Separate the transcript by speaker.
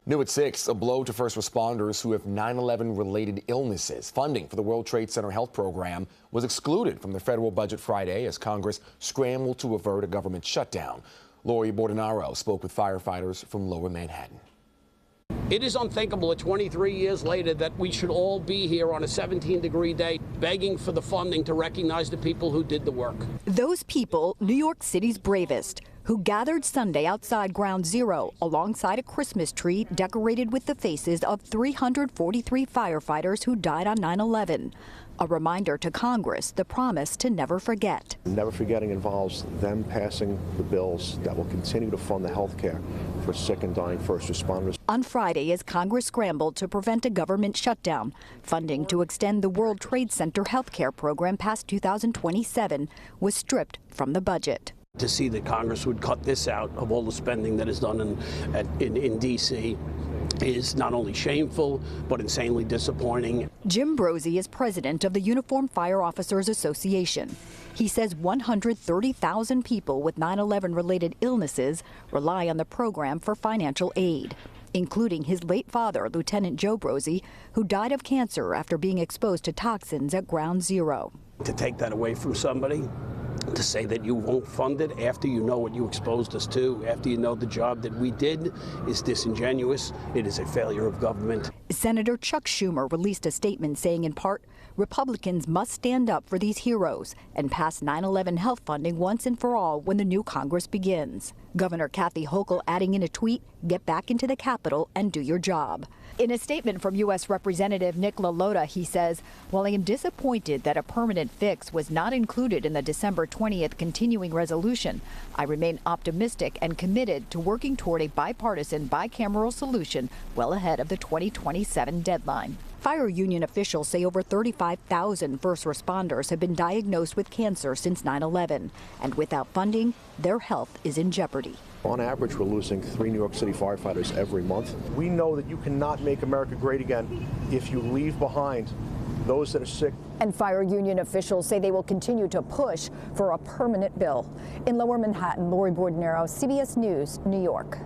Speaker 1: New at 6, a blow to first responders who have 9/11 related illnesses. Funding for the World Trade Center health program was excluded from the federal budget Friday as Congress scrambled to avert a government shutdown. Lori Bordonaro spoke with firefighters from Lower Manhattan.
Speaker 2: It is unthinkable at 23 years later that we should all be here on a 17-degree day begging for the funding to recognize the people who did the work.
Speaker 3: Those people, New York City's bravest, who gathered Sunday outside Ground Zero alongside a Christmas tree decorated with the faces of 343 firefighters who died on 9/11. A reminder to Congress, the promise to never forget.
Speaker 4: Never forgetting involves them passing the bills that will continue to fund the health care for sick and dying first responders.
Speaker 3: On Friday, as Congress scrambled to prevent a government shutdown, funding to extend the World Trade Center health care program past 2027 was stripped from the budget.
Speaker 2: To see that Congress would cut this out of all the spending that is done in D.C. is not only shameful, but insanely disappointing.
Speaker 3: Jim Brozzi is president of the Uniformed Fire Officers Association. He says 130,000 people with 9/11 related illnesses rely on the program for financial aid, including his late father, Lieutenant Joe Brozzi, who died of cancer after being exposed to toxins at Ground Zero.
Speaker 2: To take that away from somebody, to say that you won't fund it after you know what you exposed us to, after you know the job that we did, is disingenuous. It is a failure of government.
Speaker 3: Senator Chuck Schumer released a statement saying, in part, Republicans must stand up for these heroes and pass 9/11 health funding once and for all when the new Congress begins. Governor Kathy Hochul adding in a tweet, "Get back into the Capitol and do your job." In a statement from U.S. Representative Nick LaLota, he says, "While I am disappointed that a permanent fix was not included in the December 20th continuing resolution, I remain optimistic and committed to working toward a bipartisan, bicameral solution well ahead of the 2027 deadline." Fire union officials say over 35,000 first responders have been diagnosed with cancer since 9/11, and without funding, their health is in jeopardy.
Speaker 4: On average, we're losing 3 New York City firefighters every month. We know that you cannot make America great again if you leave behind those that are sick.
Speaker 5: And fire union officials say they will continue to push for a permanent bill. In Lower Manhattan, Lori Bordonaro, CBS News, New York.